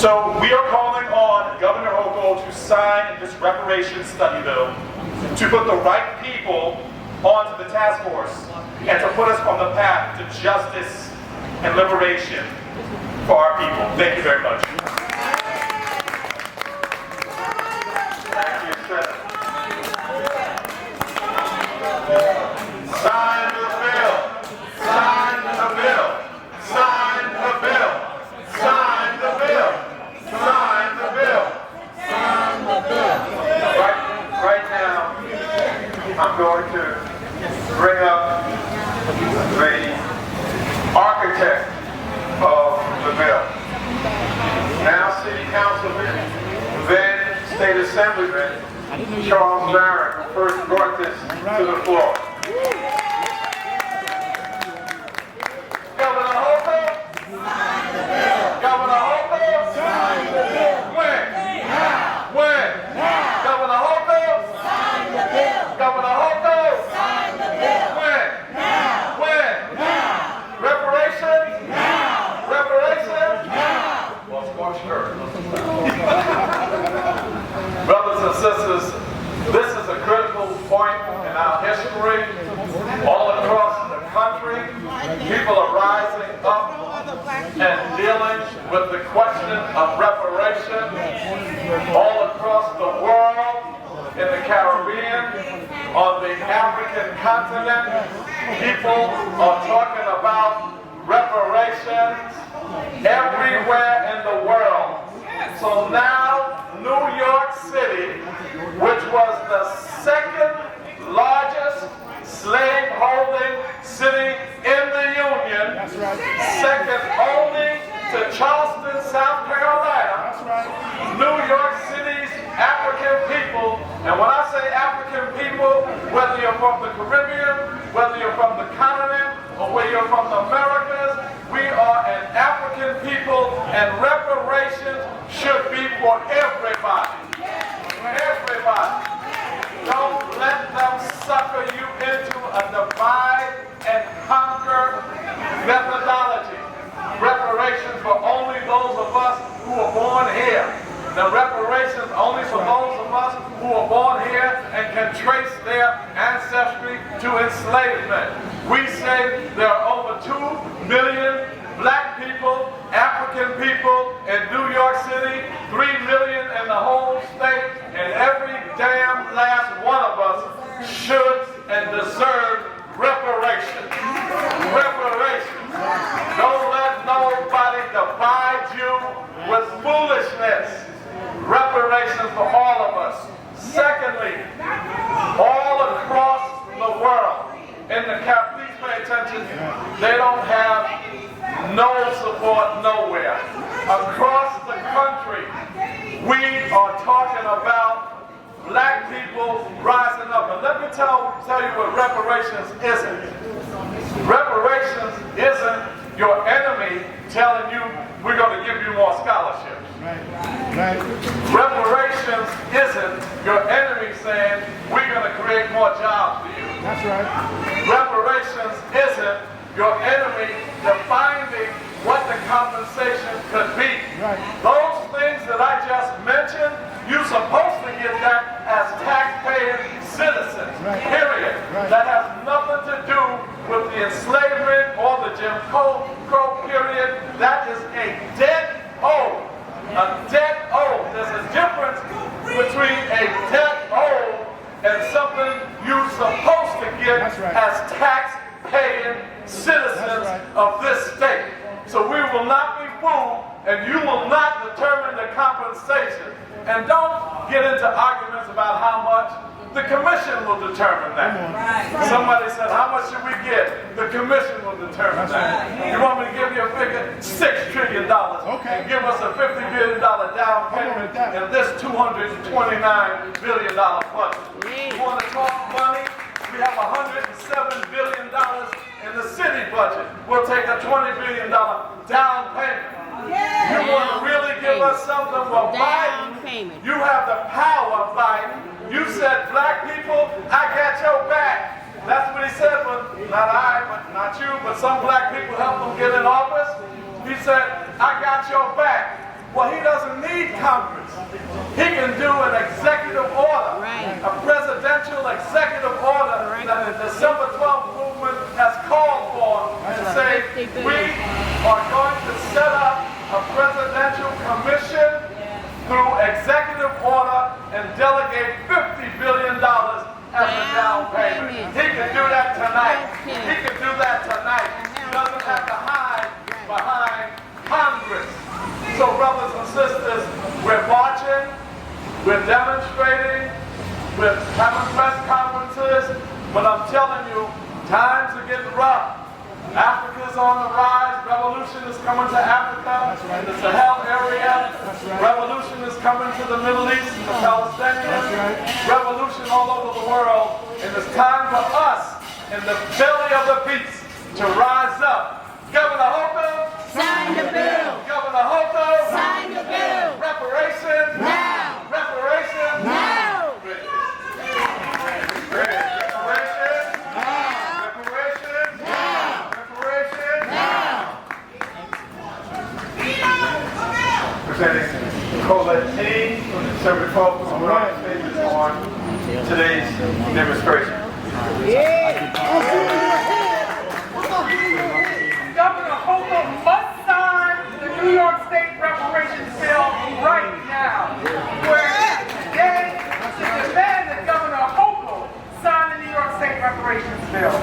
So we are calling on Governor Hochul to sign this reparations study bill to put the right people onto the task force and to put us on the path to justice and liberation for our people. Thank you very much. Thank you, sir. Sign the bill. Sign the bill. Sign the bill. Sign the bill. Sign the bill. Sign the bill. Right now, I'm going to bring up the architect of the bill. Now City Councilman, then State Assemblyman Charles Barron, who first brought this to the floor. Governor Hochul? Governor Hochul? When? When? Governor Hochul? Governor Hochul? When? When? Reparations? Reparations? Well, scorched earth. Brothers and sisters, this is a critical point in our history. All across the country, people are rising up and dealing with the question of reparation. All across the world, in the Caribbean, on the African continent, people are talking about reparations everywhere in the world. So now, New York City, which was the second largest slave-holding city in the Union, second only to Charleston, South Carolina, New York City's African people, and when I say African people, whether you're from the Caribbean, whether you're from the continent, or whether you're from the Americas, we are an African people, and reparations should be for everybody. Everybody. Don't let them sucker you into a divide and conquer methodology. Reparations for only those of us who were born here. The reparations only for those of us who were born here and can trace their ancestry to enslavement. We say there are over 2 million black people, African people in New York City, 3 million in the whole state, and every damn last one of us should and deserve reparations. Reparations. Don't let nobody divide you with foolishness. Reparations for all of us. Secondly, all across the world, in the please pay attention, they don't have no support nowhere. Across the country, we are talking about black people rising up. And let me tell you what reparations isn't. Reparations isn't your enemy telling you we're going to give you more scholarships. Right. Reparations isn't your enemy saying we're going to create more jobs for you. That's right. Reparations isn't your enemy defining what the compensation could be. Right. Those things that I just mentioned, you're supposed to get that as tax-paying citizens, period. Right. That has nothing to do with the enslavement or the Jim Crow period. That is a debt owed. A debt owed. There's a difference between a debt owed and something you're supposed to get as tax-paying citizens of this state. So we will not be fooled, and you will not determine the compensation. And don't get into arguments about how much. The commission will determine that. Somebody said, how much should we get? The commission will determine that. You want me to give you a figure? $6 trillion. And give us a $50 billion down payment in this $229 billion budget. You want to talk money? We have $107 billion in the city budget. We'll take a $20 billion down payment. You want to really give us something for Biden? You have the power, Biden. You said, black people, I got your back. That's what he said, but not I, but not you, but some black people helped him get in office. He said, I got your back. Well, he doesn't need Congress. He can do an executive order, a presidential executive order that the December 12th movement has called for to say we are going to set up a presidential commission through executive order and delegate $50 billion as a down payment. He can do that tonight. He can do that tonight. He doesn't have to hide behind Congress. So brothers and sisters, we're marching, we're demonstrating, we're having press conferences, but I'm telling you, times are getting rough. Africa's on the rise. Revolution is coming to Africa, the Sahel area. Revolution is coming to the Middle East, the Palestinians. Revolution all over the world. And it's time for us, in the belly of the beast, to rise up. Governor Hochul, sign the bill. Governor Hochul, Sign the bill. reparations, Now. reparations, Now. Presenting Colette T from the December 12th from the United States on today's demonstration. Governor Hochul must sign the New York State reparations bill right now. We're here today to demand that Governor Hochul sign the New York State reparations bill.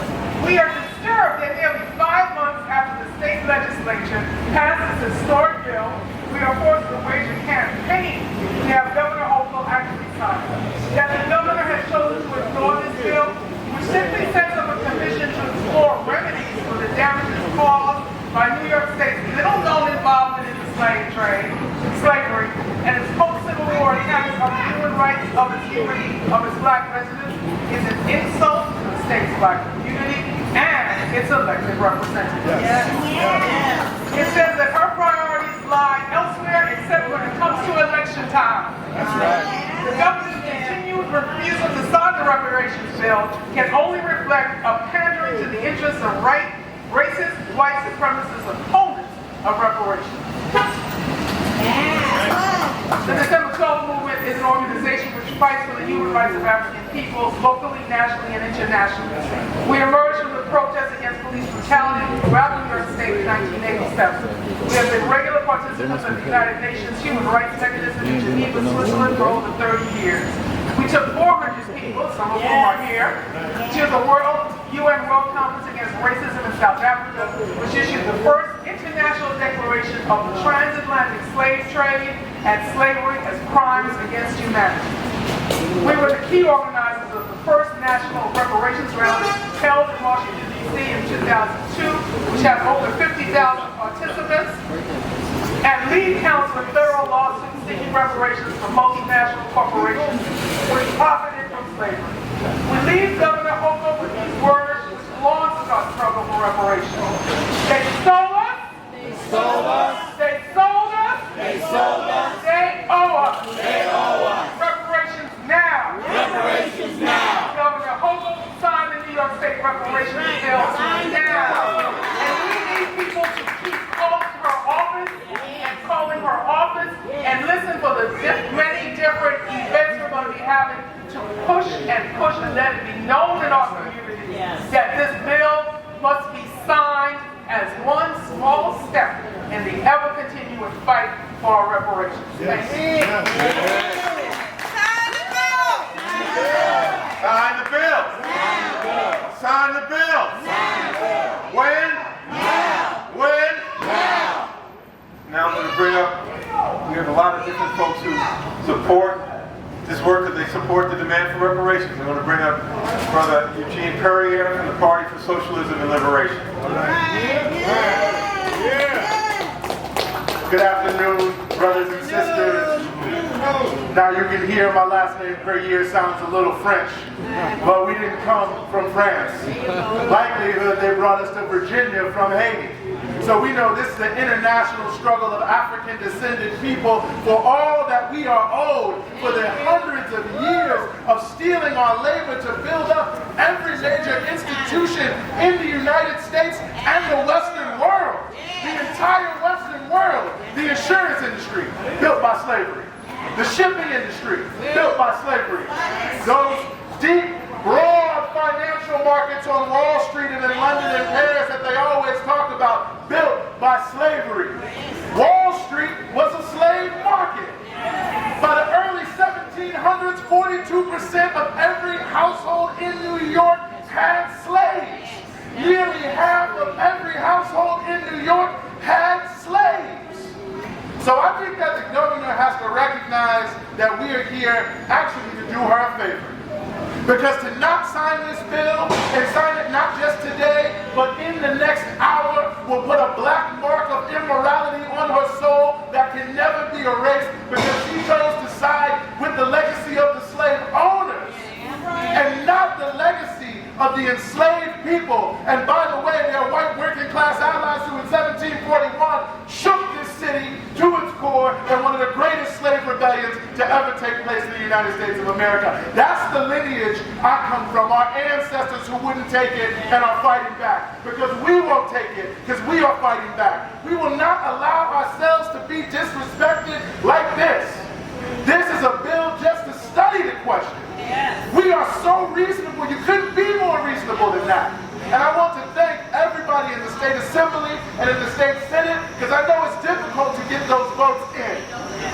We are disturbed that nearly 5 months after the state legislature passed this historic bill, we are forced to wage a campaign to have Governor Hochul actually sign it. That the governor has chosen to ignore this bill, which simply sets up a commission to explore remedies for the damages caused by New York State's little-known involvement in the slave trade, slavery, and its post-Civil War attacks on the human rights of its black residents, is an insult to the state's black community and its elected representatives. It says that her priorities lie elsewhere except when it comes to election time. That's right. The governor's continued refusal to sign the reparations bill can only reflect a pandering to the interests of racist, white supremacist opponents of reparations. The December 12th movement is an organization which fights for the human rights of African peoples, locally, nationally, and internationally. We emerged from the protests against police brutality throughout New York State in 1987. We have been regular participants of the United Nations Human Rights Mechanism in Geneva, Switzerland for over 30 years. We took 400 people, some of whom are here, to the UN World Conference Against Racism in South Africa, which issued the first international declaration of the transatlantic slave trade and slavery as crimes against humanity. We were the key organizers of the first national reparations rally held in Washington, D.C. in 2002, which had over 50,000 participants, and lead counsel in federal lawsuits seeking reparations for multinational corporations which profited from slavery. We leave Governor Hochul with these words which belong to our struggle for reparations. They stole us. They stole us. They sold us. They sold us. They owe us. They owe us. Reparations now. Reparations now. Governor Hochul signed the New York State reparations bill now. And we need people to keep calling her office and calling her office and listen for the many different events we're going to be having to push and let it be known in our community that this bill must be signed as one small step in the ever-continuing fight for our reparations. Thank you. Sign the bill. Sign the bill. Sign the bill. When? Now. When? Now. Now I'm going to bring up, we have a lot of different folks who support this work, that they support the demand for reparations. I'm going to bring up Brother Eugene Perrier from the Party for Socialism and Liberation. Good afternoon, brothers and sisters. Now you can hear my last name Perrier sounds a little French, but we didn't come from France. Likelihood they brought us to Virginia from Haiti. So we know this is an international struggle of African descended people for all that we are owed for the hundreds of years of stealing our labor to build up every major institution in the United States and the Western world. The entire Western world The insurance industry, built by slavery. The shipping industry, built by slavery. Those deep, broad financial markets on Wall Street and in London and Paris that they always talk about, built by slavery. Wall Street was a slave market. By the early 1700s, 42% of every household in New York had slaves. Nearly half of every household in New York had slaves. So I think that the governor has to recognize that we are here actually to do her a favor. Because to not sign this bill, and sign it not just today, but in the next hour, will put a black mark of immorality on her soul that can never be erased, because she chose to side with the legacy of the slave owners and not the legacy of the enslaved people. And by the way, their white working class allies who in 1741 shook this city to its core in one of the greatest slave rebellions to ever take place in the United States of America. That's the lineage I come from, our ancestors who wouldn't take it and are fighting back. Because we won't take it, because we are fighting back. We will not allow ourselves to be disrespected like this. This is a bill just to study the question. We are so reasonable, you couldn't be more reasonable than that. And I want to thank everybody in the State Assembly and in the State Senate, because I know it's difficult to get those votes in.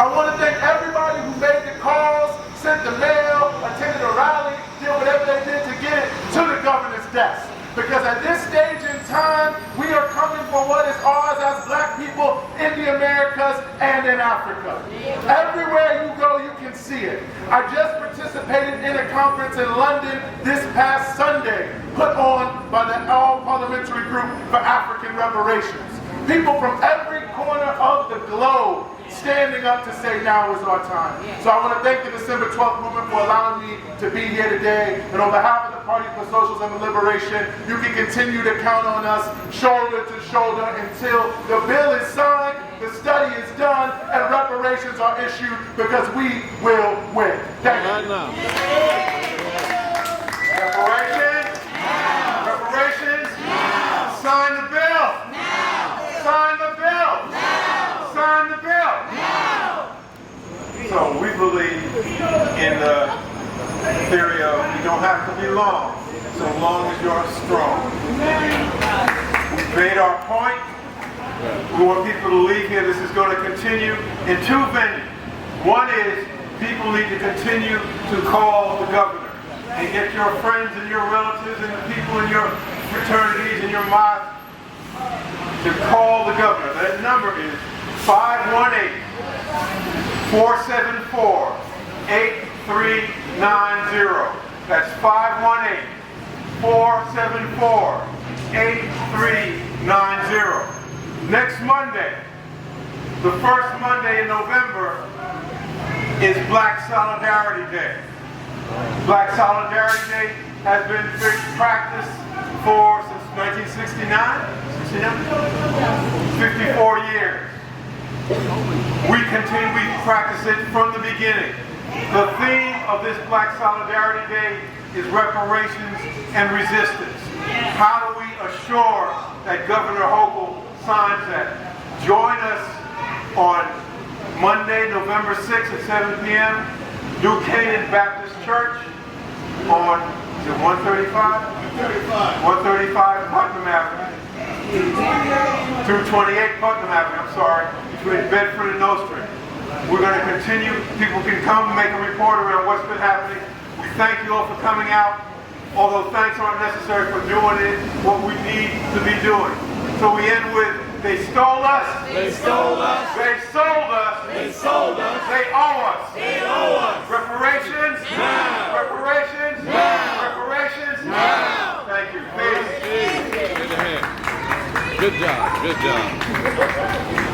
I want to thank everybody who made the calls, sent the mail, attended a rally, did whatever they did to get it to the governor's desk. Because at this stage in time, we are coming for what is ours as black people in the Americas and in Africa. Everywhere you go, you can see it. I just participated in a conference in London this past Sunday, put on by the All-Parliamentary Group for African Reparations. People from every corner of the globe standing up to say now is our time. So I want to thank the December 12th movement for allowing me to be here today. And on behalf of the Party for Socialism and Liberation, you can continue to count on us shoulder to shoulder until the bill is signed, the study is done, and reparations are issued, because we will win. Thank you. Reparations? Reparations? Sign the bill! Sign the bill! Sign the bill! So we believe in the theory of you don't have to be long, so long as you're strong. We've made our point. We want people to leave here. This is going to continue in two venues. One is people need to continue to call the governor and get your friends and your relatives and the people in your fraternities and your mosques to call the governor. That number is 518-474-8390. That's 518-474-8390. Next Monday, the first Monday in November, is Black Solidarity Day. Black Solidarity Day has been practiced since 1969, 54 years. We practice it from the beginning. The theme of this Black Solidarity Day is reparations and resistance. How do we assure that Governor Hochul signs that? Join us on Monday, November 6th at 7 p.m. New Canaan Baptist Church on, is it 135? 135 Putnam Avenue. 228 Putnam Avenue, I'm sorry, between Bedford and Nostrand. We're going to continue. People can come and make a report around what's been happening. We thank you all for coming out, although thanks aren't necessary for doing it, what we need to be doing. So we end with, they stole us. They stole us. They sold us. They sold us. They owe us. They owe us. Reparations. Now. Reparations. Now. Reparations. Now. Thank you. Peace. Good job. Good job.